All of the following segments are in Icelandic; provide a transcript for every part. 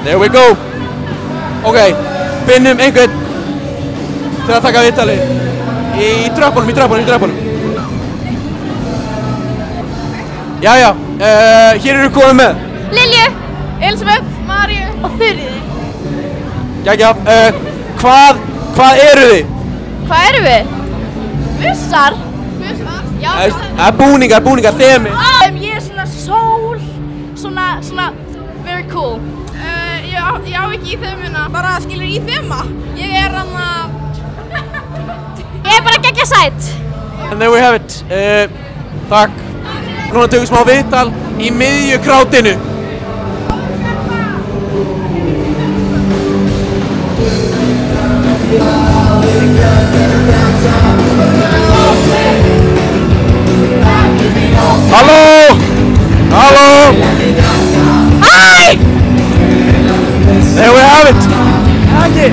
There we go. Ok, finnum einhvern til að taka viðtalið í tröppunum. Jæja, hér eru konum með Lilju, Elisabeth, Maríu og Þuríði. Jæja, hvað eru þið? Hvað erum við? Bussar. Já, Búningar, þemi. Ég er svona sól, svona very cool. Ég á ekki í þemuna, bara skilur í þema. Ég er bara geggja sæt. And there we have it. Takk. Núna tökum smá viðtal í miðju krátinu. Halló! Hi! There we have it. Ekki.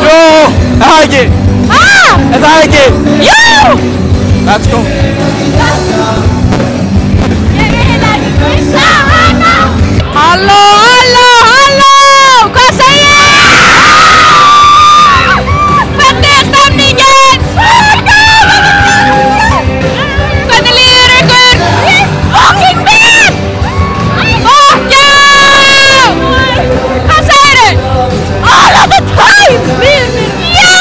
Jú, ekki. Er það ekki? Jú! Let's go. Ég vil ekki kyssa hana. Halló! Hvað segir þið? Hvernig er stemningin? Hvernig líður ykkur? Fucking vel! Fuck yeah! Hvað segir þið? All of the time! Já!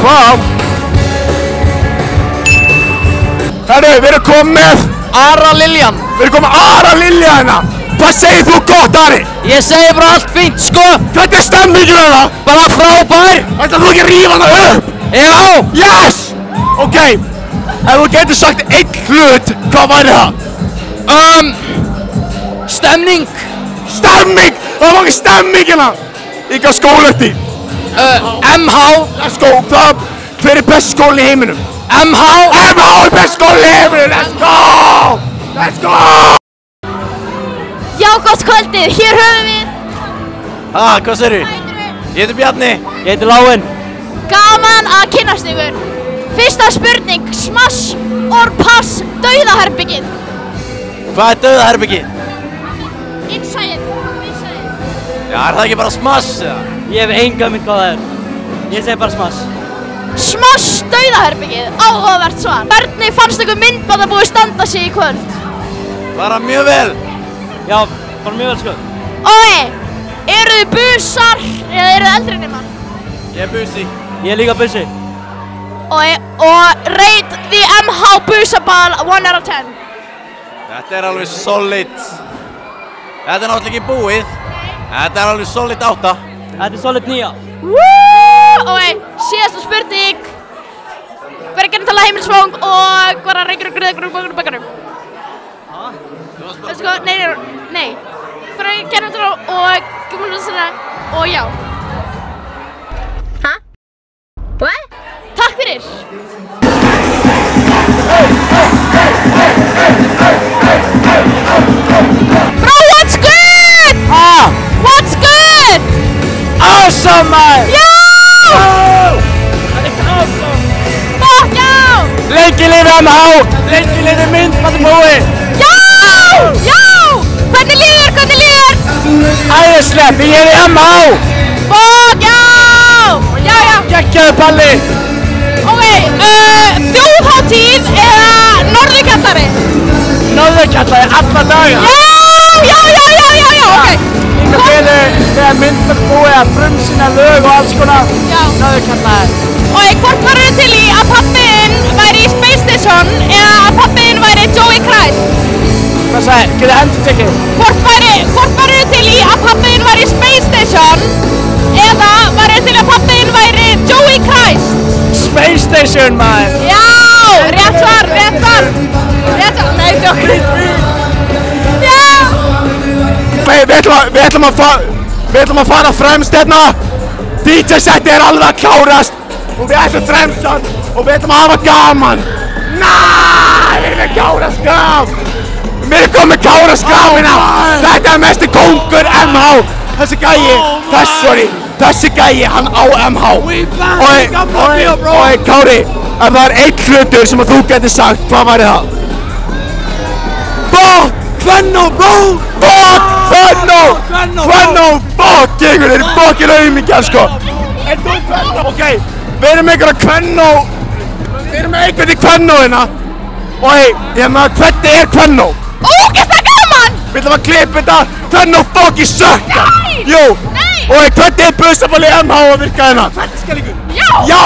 Hvað? Herru, við erum komið með Ara Liljan. Við erum komið með Ara Liljan hérna. Hvað segir þú gott, Ari? Ég segi bara allt fínt, sko. Hvernig er stemmingin hérna? Bara frábær. Ætlar þú ekki að rífa hana upp? Já. Yes! Ok, ef þú getur sagt einn hlut, hvað væri það? Stemning. Stemming! Það var ekki stemming hérna! Í hvað skóla ertu í? MH. Let's go! Hver er best skólinn í heiminum? MH. MH er best skólinn í heiminum! Let's go! Let's go! Já, gott kvöldið, hér höfum við. Hvað segirðu? Ég heiti Bjarni. Ég heiti Láin. Gaman að kynnast ykkur. Fyrsta spurning, smash or pass dauðaherbyggið? Hvað er dauðaherbyggið? Innsæðið. Já, er það ekki bara smash, eða? Ég hef enga mynd hvað það er. Ég segi bara smash. Smash dauðaherbyggið, áhugavert svar. Hvernig fannst ykkur myndband að búið standa sig í kvöld? Bara mjög vel. Já, bara mjög vel, sko. Ói, eru þið busar eða eru þið eldri nema? Ég er busi. Ég er líka busi. Og rate the MH busaball 1 out of 10. Þetta er alveg solid. Þetta er náttúrulega ekki búið. Þetta er alveg solid 8. Þetta er solid 9. Ói, síðasta spurning. Hver er gennitala heimilisfang og hver er reyngur og gruðið bakarum? Veistu hvað? Nei. Hver er gennitala og já. Hæ? What? Takk fyrir. Bro, what's good? What's good? Awesome, man! Yo! Þetta er awesome! Fuck já! Lengi lifi MH! Lengi lifi myndbandabúi! Já! Hvernig líður? Æðislegt, ég er í MH! Fuck já! Já! Geggjaður balli! Ok, þjóðhátíð eða norðurkjallari? Norðurkjallari alla daga! Já, ok! Þegar myndbandabúi að frumsýna lög og alls konar norðurkjallari. Og hvort varu til í að pappiðinn væri í Space Station eða að pappiðinn væri Joey Christ? Hvað sagði? Getur endur tekið? Hvort varu til í að pappiðinn væri í Space Station eða varu til að pappiðinn væri Joey Christ? Space Station, maður! Já! Rétt svar! Nei, djókur! Já! Við ætlum að fara fremst hérna! DJ-setti er alveg að klárast! Og við ætlum fremstan og við ætlum að hafa gaman! Við erum að klára skam! Við erum komið að klára skamina! Þetta er mesti kóngur MH! Þessi gæi, hann á MH! Oi, Kári! ef það er einn hlutur sem að þú getur sagt, hvað væri það? Fuck! Kvennó, bro! Fuck! Kvennó! Fuck! Ykkur eru fokkin auðmingjar, sko! Ok, við erum einhverja kvennó. Við erum með einhvern í kvennó hérna. Og hérna, hvernig er kvennó? Ógeðslega gaman! Við ætlum að klippa þetta. Kvennó fokkin sökkar! Jú! Og hvernig er busaballi MH að virka hérna? Hvernig Já!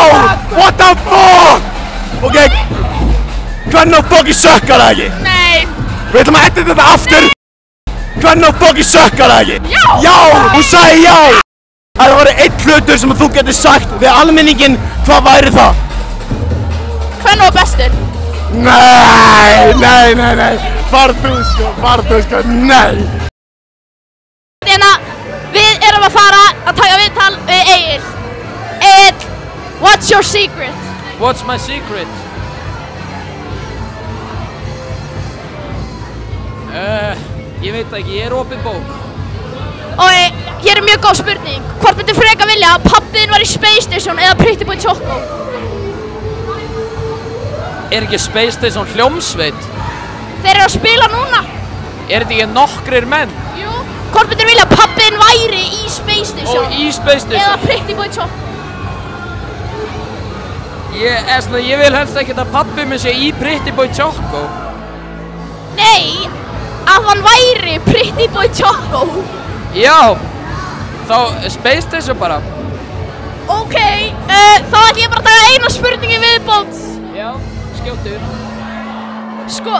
What the fuck? Ok, kvennó fokkin sökkar það ekki? Nei. Við ætlum að edita þetta aftur. Kvennó fokkin sökkar það ekki? Já! Hún sagði já! Ef það væri einn hlutur sem þú getur sagt við almenninginn, hvað væri það? Kvennó er bestur. Nei. Farðu sko, nei. Hérna, við erum að fara að taka viðtal við Egil. Egil, what's your secret? What's my secret? Ég veit ekki, ég er opin bók. Og hér er mjög góð spurning. Hvort myndir freka vilja að pabbiðinn var í Space Station eða Pretty Boy Choco? Er ekki Space Station hljómsveit? Þeir eru að spila núna. Er þetta ekki nokkrir menn? Jú. Hvort myndir vilja að pabbiðinn væri í Space Station? Og í Space Station? Eða Pretty Boy Choco? Ég vil helst ekkert að pabbi minn sé í Pretty Boy Choco. Nei, að hann væri Pretty Boy Choco. Já, þá Space Station bara. Ok, þá ætlum ég bara að taka eina spurningu í viðbót. Já, skjóttu. Sko,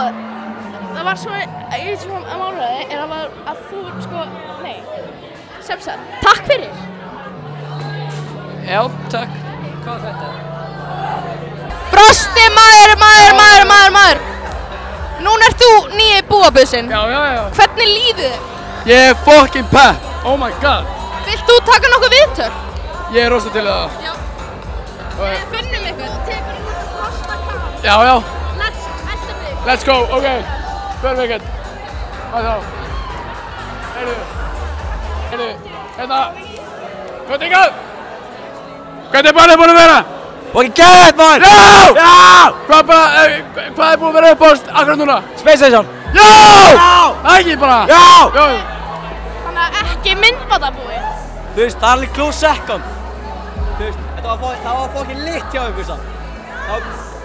það var svo, ég veit sem að málaði, er að þú, sko, nei, sem sagt, takk fyrir. Já, takk. Hvað er þetta? Frosti, maður. Núna ert þú nýi búabusinn. Já. Hvernig líður þér? Ég er fokkin pepp. Oh my god. Vilt þú taka nokkuð viðtöl? Ég er rosa til það. Já. Við finnum eitthvað, þú tekur út Frosta kall. Já. Let's go, ok. Förum ekkert. Hvað þá? Heyrðu, hérna. Hvernig er bannið búin að vera? Fokkin gæðið maður! Já! Hvað er búin að vera upp ást akkurat núna? Space Station! Já! Ekki bara? Já! Þannig að ekki myndbandabúi. Þú veist, það er alveg close second. Þú veist, það var fokkin lit hjá ykkur samt.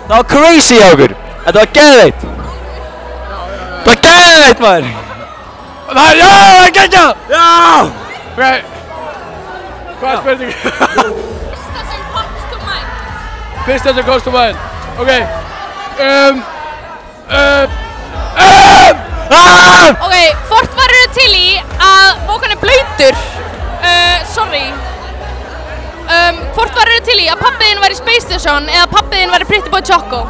Það var crazy hjá ykkur. Þetta var gæðið. Það var gæðið maður. Það er geggjað! Já! Ok. Hvað er spurning? Fyrsta sem comes to mind. Ok. Ok, hvort varirðu til í að bókan er blautur? Hvort varirðu til í að pabbiðinn væri Space Station eða pabbiðinn væri Pretty Boy Choco?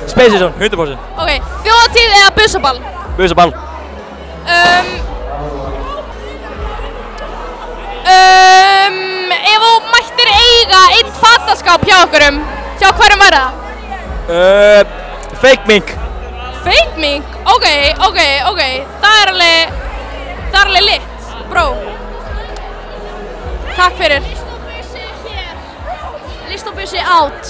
Space Station, 100%. Ok, þjóðatíð eða busaball? Busaball. Ef þú mættir eiga einn fataskáp hjá okkurum, hjá hverjum væri það? Fake mink. Fake mink? Ok. Það er alveg lit, bró. Takk fyrir. List og bussi out.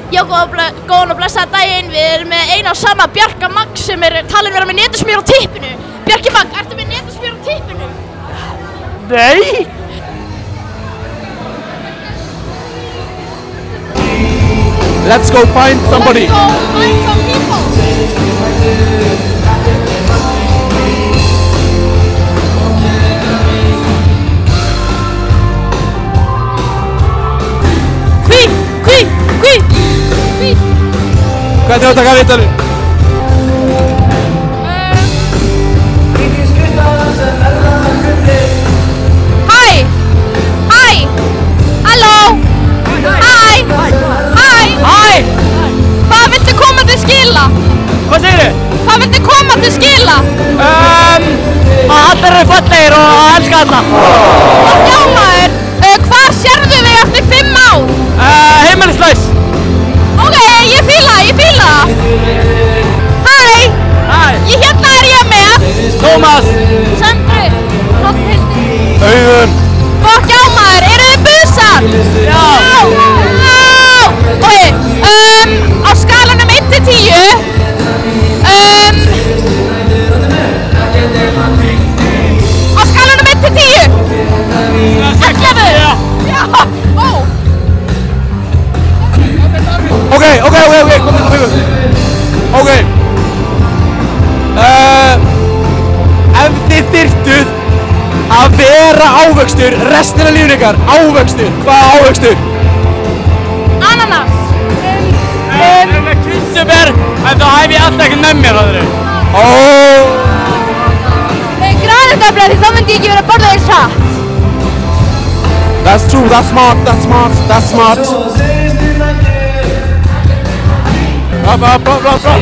Já, góðan og blessaðan daginn. Við erum með eina og sama Bjarka Magg sem er talin vera með netusmjör á tippinu. Bjarki Magg, ertu með netusmjör á tippinu? Nei! Let's go find somebody. Let's go find some people. Hví. Hvernig á að taka viðtalið? Hæ! Halló! Hæ! Hvað viltu koma til skila? Hvað segirðu? Hvað viltu koma til skila? Að allir eru fallegir og að elska alla. Já maður, hvar sérðu þig eftir 5 ár? Heimilislaus. Ok, ég fíla, Hæ! Hérna er ég með Tómas! Söndru, Hrafnhildur, Auðun! Fokk já maður, eru þið busar? Já! Ok, á skalanum 1 til 10 á skalanum 1 til 10 11! Já! Ó! Ok, Ok. Ef þið þyrftuð að vera ávöxtur restina lífinu ykkar, ávöxtur, hvaða ávöxtur? Ananas! Með kirsebær, en þá hef ég alltaf ekki með mér á þeirri. Granatefla, því þá myndi ég ekki vera að borða þér satt. That's true, that's smart. Bra.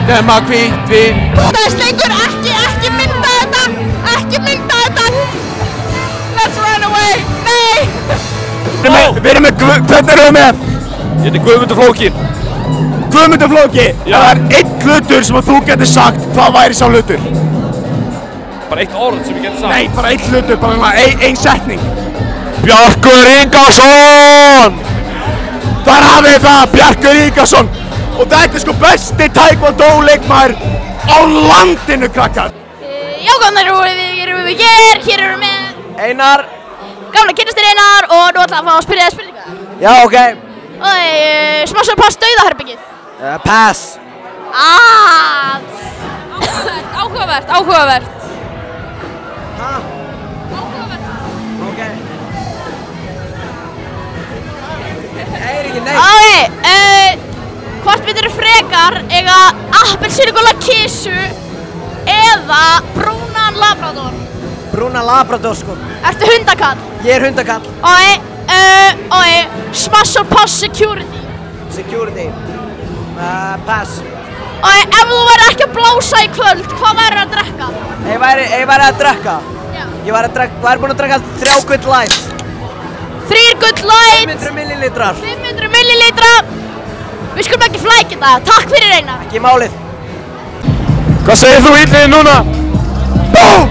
Nema hvítvin. Slengur, ekki mynda þetta. Let's run away. Nei. Við erum með, hvernig erum við með? Ég heiti Guðmundur Flóki. Guðmundur Flóki, Já. það er einn hlutur sem að þú getur sagt, hvað væri sá hlutur? Bara eitt orð sem ég geti sagt. Nei, bara einn hlutur, bara ein setning. Bjarkur Ingason! Þar hafið þið það, Bjarkur Ingason. Og þetta er sko besti taekwondo leikmaður á landinu, krakkar. Já, góðan erum við hér erum við með Einar. gamla kynnastir Einar og nú ætla að fá að spyrja þér spurningar. Já, ok. Smassar pass dauðaherbyggið. Pass. Áhugavert. Ok. Nei. Hvort myndirðu frekar eiga appelsínugula kissu eða brúnan labrador? Brúna labrador sko. Ertu hundakall? Ég er hundakall. Smassar pass security. Security. Pass. Ef þú væri ekki að blása í kvöld, hvað væri að drekka? Ég væri að drekka. Já. Ég væri búinn að drekka 3 Good Light. 3 Good Light. 500 millilitrar. 500 millilitra. Við skulum ekki flækja það. Takk fyrir Einar. Ekki málið. Hvað segir þú íliðið núna? Búm!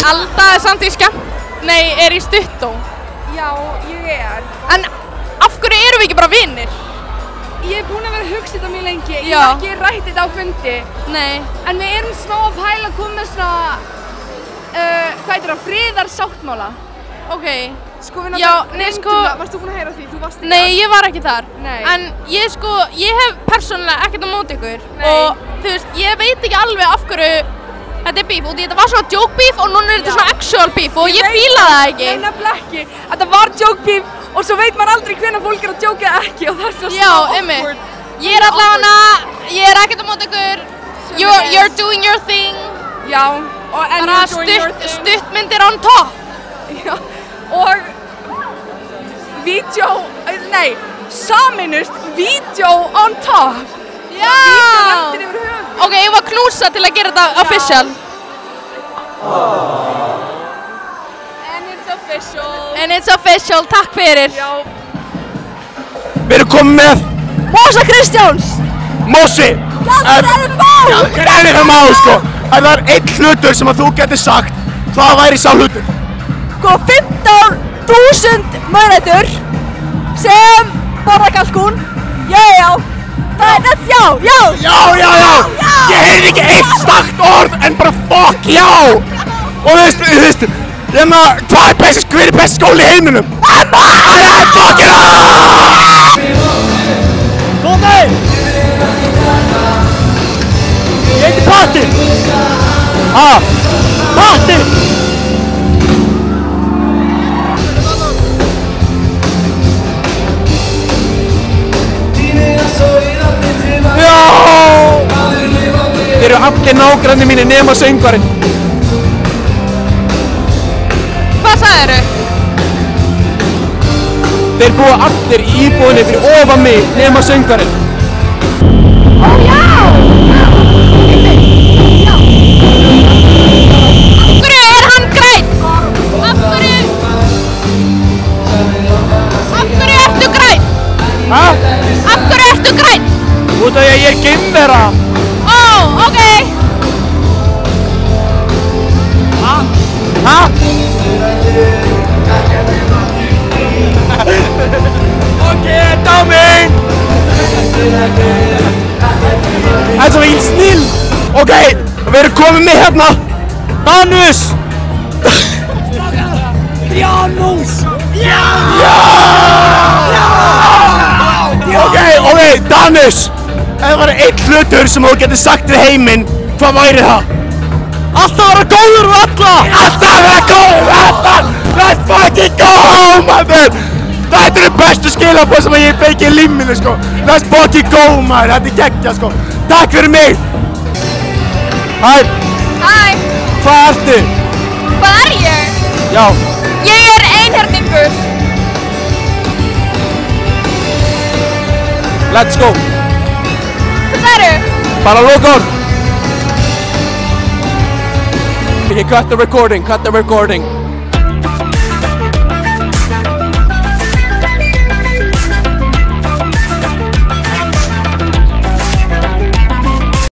Alda er samt í er í stuttó. Já, ég er. En af hverju erum við ekki bara vinir? Ég er búin að vera að hugsa þetta mjög lengi. Ég Já. hef ekki rætt þetta á fundi. Nei. En við erum smá að pæla að koma með svona, hvað heitir það, friðarsáttmála. Ok. Sko við Já, nei, reyndum sko- það. Varstu búin að heyra því? Þú varst ekki. Nei, ég var ekki þar. Nei. En ég hef persónulega ekkert á móti ykkur. Nei. Og þú veist, ég veit ekki alveg af hverju þetta er beef. Og þetta var svona joke beef og núna er þetta Já. svona actual beef og ég veit fíla það ekki. Nei, nefnilega ekki. Þetta var joke beef og svo veit maður aldrei hvenær fólk er að joke eða ekki og það er svo Já, einmitt. Ég er ég er ekkert á móti ykkur. You're doing your thing. Já, og en Bara you're doing your thing. stuttmyndir on top. Já, og saminust vídeo on top. Já. Vídeó lendir yfir höfuð. Ok, ég var knúsa til að gera þetta official. And it's official, takk fyrir. Já. Við erum komið með Mosa Kristjáns. Mósi. Grænir má, sko. Ef það er einn hlutur sem að þú getur sagt, hvað væri sá hlutur? Sko 15.000 mannætur sem borða kalkún. Já. Það er næst já. Já. Ég heyrði ekki eitt stakt orð en bara fuck já. Og þú veist, hvað er hver er besti skóli í heiminum? Það er fucking Góðan daginn! Ég heiti Patti! Patti! Já! Þeir eru allir nágranni mínir nema söngvarinn. Hvað sagðirðu? Þeir búa allir í íbúðinni fyrir ofan mig nema söngvarinn. Ó já! Ok, dáminn! Það er svo vilt snill! Ok, við erum komið með hérna Danus! Janus! Já! Ok, Danus! Ef það var einn hlutur sem þú getur sagt við heiminn, hvað væri það? Alltaf vera góður við alla! Alltaf vera góður við alla! Let's fucking go home, maður! Þetta eru bestu skilaboð sem ég fengi í lífinu, sko. Let's fucking go, maður! Þetta er geggjað, sko. Takk fyrir mig! Hæ! Hæ, Hvað ertu? hvað er ég? Já. Ég er einhyrningur. Let's go! Hvað sagðirðu? Bara loka on! Okay, cut the recording.